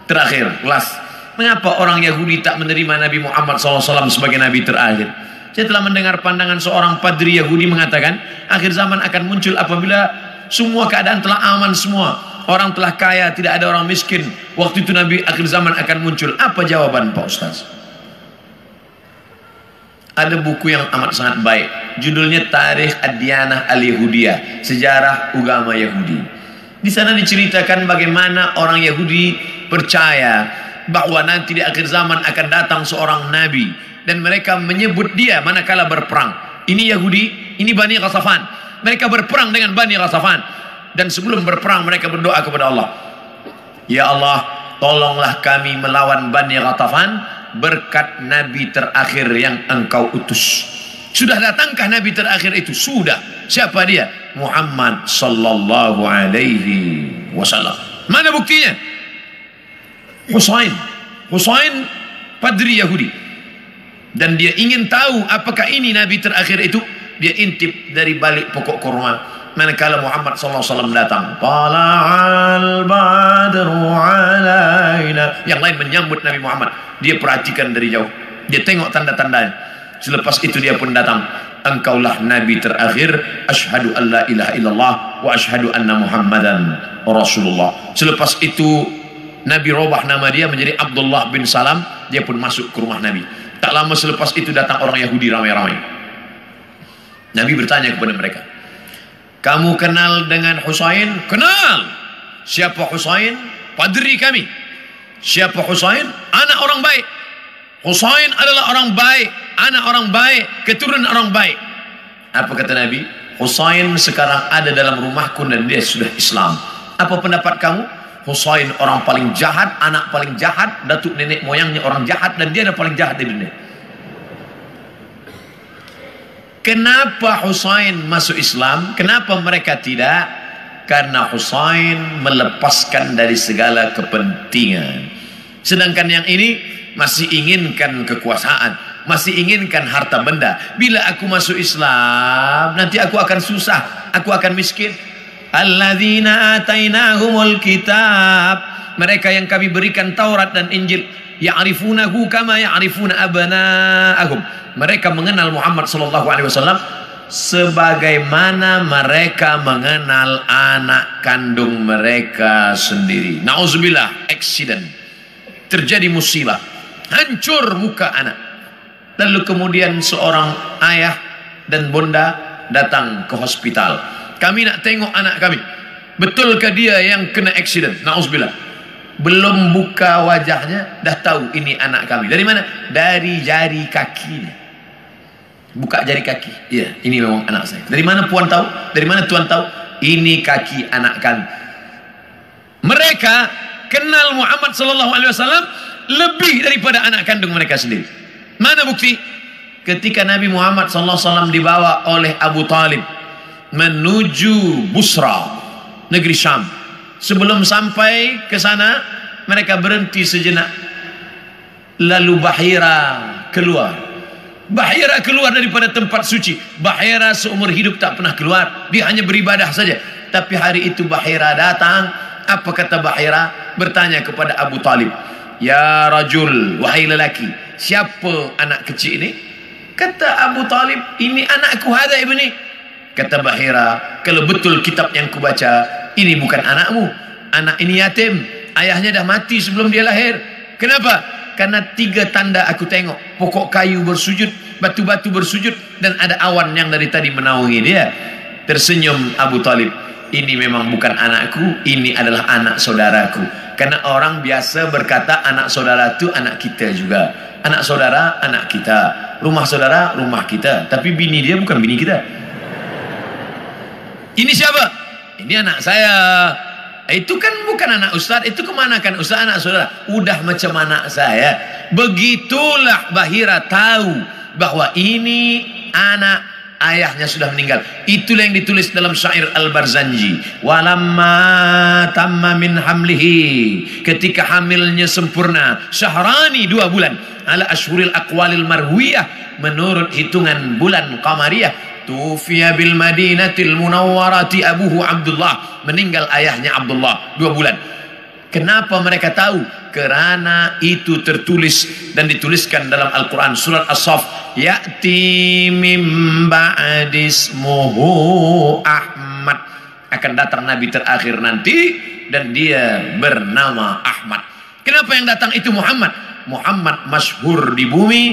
terakhir, last. Mengapa orang Yahudi tak menerima Nabi Muhammad SAW sebagai Nabi terakhir? Saya telah mendengar pandangan seorang padri Yahudi mengatakan, akhir zaman akan muncul apabila semua keadaan telah aman semua. Orang telah kaya, tidak ada orang miskin. Waktu itu Nabi akhir zaman akan muncul. Apa jawaban Pak Ustaz? Ada buku yang amat sangat baik. Judulnya Tarikh Ad-Diyanah Al-Yahudiyah, sejarah agama Yahudi. Di sana diceritakan bagaimana orang Yahudi percaya bahwa nanti di akhir zaman akan datang seorang nabi dan mereka menyebut dia manakala berperang. Ini Yahudi, ini Bani Ghatafan. Mereka berperang dengan Bani Ghatafan dan sebelum berperang mereka berdoa kepada Allah, ya Allah, tolonglah kami melawan Bani Ghatafan berkat nabi terakhir yang engkau utus. Sudah datangkah nabi terakhir itu? Sudah. Siapa dia? Muhammad sallallahu alaihi wasallam. Mana buktinya? Husain padri Yahudi, dan dia ingin tahu apakah ini nabi terakhir itu. Dia intip dari balik pokok kurma manakala Muhammad SAW datang. Tala'al badru alaina. Yang lain menyambut Nabi Muhammad, dia perhatikan dari jauh, dia tengok tanda-tandanya. Selepas itu dia pun datang. Engkaulah nabi terakhir. Asyhadu an la ilaha illallah wa asyhadu anna Muhammadan Rasulullah. Selepas itu Nabi robah nama dia menjadi Abdullah bin Salam. Dia pun masuk ke rumah Nabi. Tak lama selepas itu datang orang Yahudi ramai-ramai. Nabi bertanya kepada mereka, kamu kenal dengan Husain? Kenal. Siapa Husain? Padri kami. Siapa Husain? Anak orang baik. Husain adalah orang baik, anak orang baik, keturunan orang baik. Apa kata Nabi? Husain sekarang ada dalam rumahku dan dia sudah Islam. Apa pendapat kamu? Husain orang paling jahat, anak paling jahat, datuk nenek moyangnya orang jahat, dan dia adalah paling jahat di dunia. Kenapa Husain masuk Islam? Kenapa mereka tidak? Karena Husain melepaskan dari segala kepentingan. Sedangkan yang ini masih inginkan kekuasaan, masih inginkan harta benda. Bila aku masuk Islam, nanti aku akan susah, aku akan miskin. Alladzina atainahumul kitab, mereka yang kami berikan Taurat dan Injil, ya'rifunahu kama ya'rifuna abna'ahum. Mereka mengenal Muhammad sallallahu alaihi wasallam sebagaimana mereka mengenal anak kandung mereka sendiri. Nauzubillah, accident, terjadi musibah, hancur muka anak. Lalu kemudian seorang ayah dan bunda datang ke hospital. Kami nak tengok anak kami. Betulkah dia yang kena accident? Nauzubillah. Belum buka wajahnya dah tahu ini anak kami. Dari mana? Dari jari kakinya. Buka jari kaki. Ya, ini memang anak saya. Dari mana puan tahu? Dari mana tuan tahu? Ini kaki anak kami. Mereka kenal Muhammad sallallahu alaihi wasallam lebih daripada anak kandung mereka sendiri. Mana bukti? Ketika Nabi Muhammad sallallahu alaihi wasallam dibawa oleh Abu Talib menuju Busra, negeri Syam. Sebelum sampai ke sana, mereka berhenti sejenak. Lalu Bahira keluar. Bahira keluar daripada tempat suci. Bahira seumur hidup tak pernah keluar. Dia hanya beribadah saja. Tapi hari itu Bahira datang. Apa kata Bahira? Bertanya kepada Abu Talib, ya rajul, wahai lelaki, siapa anak kecil ini? Kata Abu Talib, ini anakku, hada ibni. Kata Bahira, kalau betul kitab yang kubaca, ini bukan anakmu. Anak ini yatim, ayahnya dah mati sebelum dia lahir. Kenapa? Karena 3 tanda aku tengok. Pokok kayu bersujud, batu-batu bersujud, dan ada awan yang dari tadi menaungi dia. Tersenyum Abu Talib, ini memang bukan anakku, ini adalah anak saudaraku. Karena orang biasa berkata anak saudara itu anak kita juga. Anak saudara, anak kita. Rumah saudara, rumah kita. Tapi bini dia bukan bini kita. Ini siapa? Ini anak saya. Itu kan bukan anak ustaz. Itu kemana kan ustaz, anak saudara? Udah macam anak saya. Begitulah Bahira tahu bahwa ini anak ayahnya sudah meninggal. Itulah yang ditulis dalam syair Al-Barzanji. Walamma tamma min hamlihi, ketika hamilnya sempurna, syahrani 2 bulan, ala ashhuril aqwalil marwiyah, menurut hitungan bulan qamariyah. Tufiya bil Madinatil Munawwarati abuhu Abdullah, meninggal ayahnya Abdullah 2 bulan. Kenapa mereka tahu? Karena itu tertulis dan dituliskan dalam Al-Quran surat As-Saff, ya'ti mim ba'dismuhu Ahmad, akan datang nabi terakhir nanti dan dia bernama Ahmad. Kenapa yang datang itu Muhammad? Muhammad masyhur di bumi,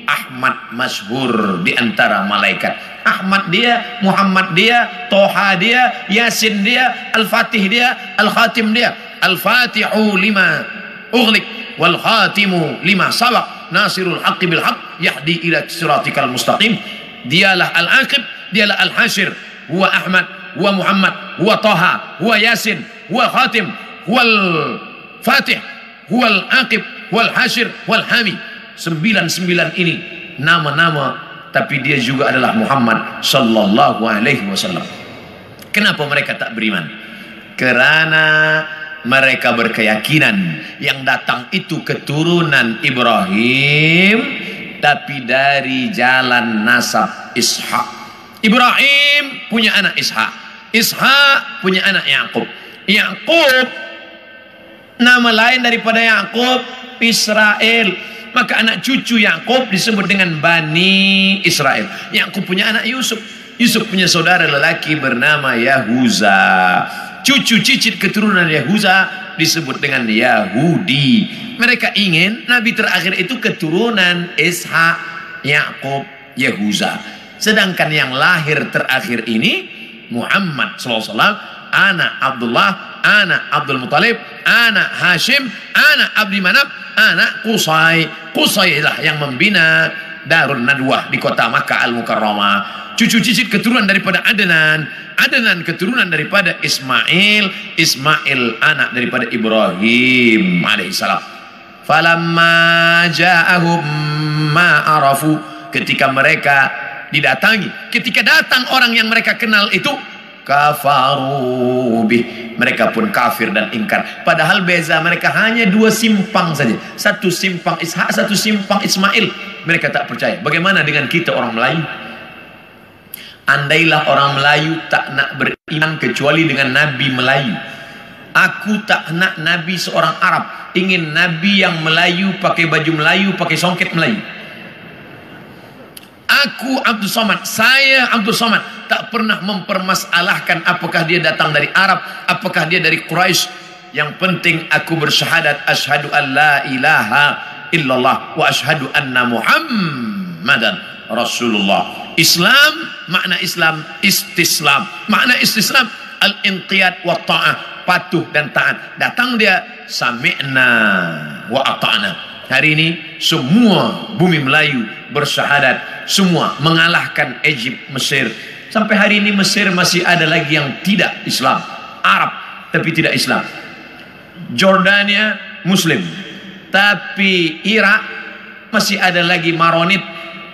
Ahmad masyhur di antara malaikat. Ahmad dia, Muhammad dia, Toha dia, Yasin dia, Al-Fatih dia, Al-Khatim dia. Al-Fatihu lima ughliq wal khatimu lima sabaq, nasirul haqqi bil haqq, yahdi ila siratikal mustaqim. Dialah Al-Aqib, dialah Al-Hashir, huwa Ahmad, huwa Muhammad, huwa Toha, huwa Yasin, huwa Khatim, huwa Al-Fatih, huwa Al-Aqib, huwa Al-Hashir, huwa Al-Hami. 99 ini nama-nama, tapi dia juga adalah Muhammad sallallahu alaihi wasallam. Kenapa mereka tak beriman? Karena mereka berkeyakinan yang datang itu keturunan Ibrahim, tapi dari jalan nasab Ishak. Ibrahim punya anak Ishak, Ishak punya anak Yakub. Yakub, nama lain daripada Yakub Israel. Maka anak cucu Yakub disebut dengan Bani Israel. Yakub punya anak Yusuf, Yusuf punya saudara lelaki bernama Yahuza. Cucu cicit keturunan Yahuza disebut dengan Yahudi. Mereka ingin nabi terakhir itu keturunan Ishak, Yakub, Yahuza. Sedangkan yang lahir terakhir ini Muhammad SAW, anak Abdullah, anak Abdul Muttalib, anak Hashim, anak Abdi Manaf, anak Qusay. Qusay lah yang membina Darun Nadwah di kota Makkah Al-Mukarramah. Cucu cicit keturunan daripada Adnan, Adnan keturunan daripada Ismail, Ismail anak daripada Ibrahim alaihissalam. Falamma ja'ahum ma arafu, ketika mereka didatangi, ketika datang orang yang mereka kenal itu, kafaru bih, mereka pun kafir dan ingkar. Padahal beza mereka hanya 2 simpang saja, satu simpang Ishak, satu simpang Ismail. Mereka tak percaya. Bagaimana dengan kita orang Melayu? Andailah orang Melayu tak nak beriman kecuali dengan Nabi Melayu. Aku tak nak Nabi seorang Arab, ingin Nabi yang Melayu, pakai baju Melayu, pakai songket Melayu. Aku Abdul Somad, saya Abdul Somad, tak pernah mempermasalahkan apakah dia datang dari Arab, apakah dia dari Quraisy. Yang penting aku bersyahadat asyhadu an la ilaha illallah wa asyhadu anna Muhammadan Rasulullah. Islam, makna Islam istislam. Makna istislam al-inqiyad wa ta'ah, patuh dan taat. Datang dia sami'na wa ata'na. Hari ini semua bumi Melayu bersyahadat, semua mengalahkan Egypt, Mesir. Sampai hari ini Mesir masih ada lagi yang tidak Islam, Arab tapi tidak Islam. Jordania Muslim, tapi Irak masih ada lagi Maronit.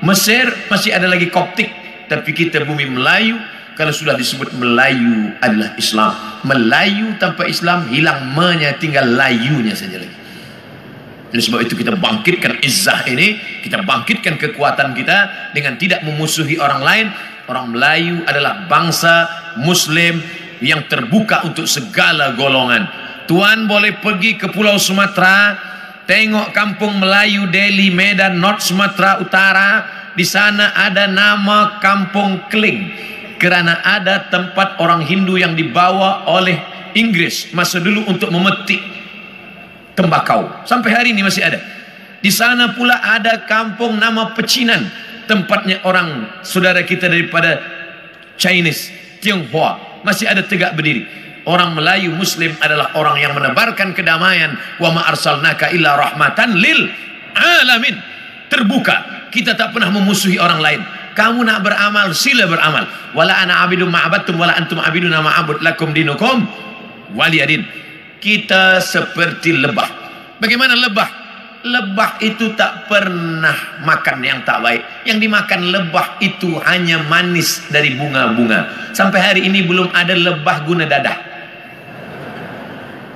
Mesir masih ada lagi Koptik. Tapi kita bumi Melayu, kalau sudah disebut Melayu adalah Islam. Melayu tanpa Islam hilang me-nya, tinggal layunya saja lagi. Oleh sebab itu kita bangkitkan izzah ini, kita bangkitkan kekuatan kita dengan tidak memusuhi orang lain. Orang Melayu adalah bangsa Muslim yang terbuka untuk segala golongan. Tuan boleh pergi ke Pulau Sumatera, tengok kampung Melayu Deli, Medan, North Sumatera Utara. Di sana ada nama Kampung Kling, karena ada tempat orang Hindu yang dibawa oleh Inggris masa dulu untuk memetik tembakau. Sampai hari ini masih ada. Di sana pula ada kampung nama Pecinan, tempatnya orang saudara kita daripada Chinese, Tionghoa, masih ada tegak berdiri. Orang Melayu Muslim adalah orang yang menebarkan kedamaian. Wa ma arsalnaka illa rahmatan lil alamin. Terbuka. Kita tak pernah memusuhi orang lain. Kamu nak beramal, sila beramal. Wala ana abidum ma'abattum wala antum abiduna ma'abud lakum dinukum waliyadin. Kita seperti lebah. Bagaimana lebah? Lebah itu tak pernah makan yang tak baik. Yang dimakan lebah itu hanya manis dari bunga-bunga. Sampai hari ini belum ada lebah guna dadah.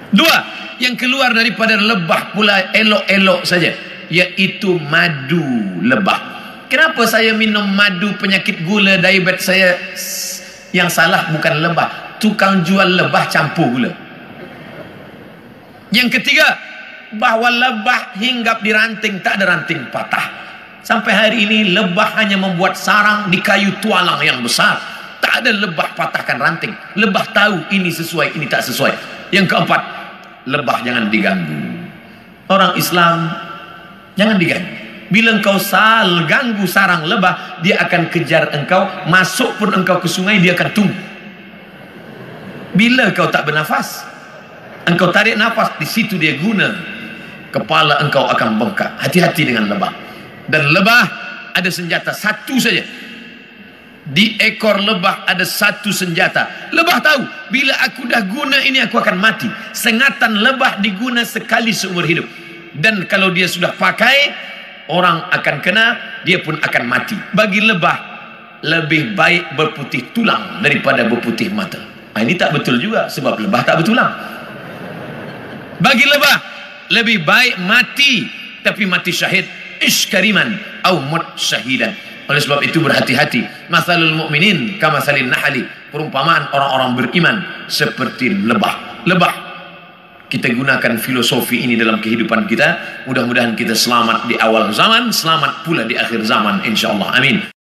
2, yang keluar daripada lebah pula elok-elok saja, yaitu madu lebah. Kenapa saya minum madu penyakit gula, diabetes saya? Yang salah bukan lebah, tukang jual lebah campur gula. Yang ketiga, bahwa lebah hinggap di ranting, tak ada ranting patah. Sampai hari ini lebah hanya membuat sarang di kayu tualang yang besar. Tak ada lebah patahkan ranting. Lebah tahu ini sesuai, ini tak sesuai. Yang keempat, lebah jangan diganggu. Orang Islam jangan diganggu. Bila engkau ganggu sarang lebah, dia akan kejar engkau. Masuk pun engkau ke sungai, dia akan tunggu. Bila engkau tak bernafas, engkau tarik nafas, di situ dia guna. Kepala engkau akan bengkak. Hati-hati dengan lebah. Dan lebah ada senjata satu saja. Di ekor lebah ada satu senjata. Lebah tahu, bila aku dah guna ini aku akan mati. Sengatan lebah diguna sekali seumur hidup. Dan kalau dia sudah pakai, orang akan kena, dia pun akan mati. Bagi lebah, lebih baik berputih tulang daripada berputih mata. Ini tak betul juga, sebab lebah tak bertulang. Bagi lebah, lebih baik mati, tapi mati syahid. Iskariman au mut syahidan. Oleh sebab itu berhati-hati. Mathalul mu'minin kamathalin nahli. Perumpamaan orang-orang beriman seperti lebah. Lebah. Kita gunakan filosofi ini dalam kehidupan kita. Mudah-mudahan kita selamat di awal zaman, selamat pula di akhir zaman, insyaallah. Amin.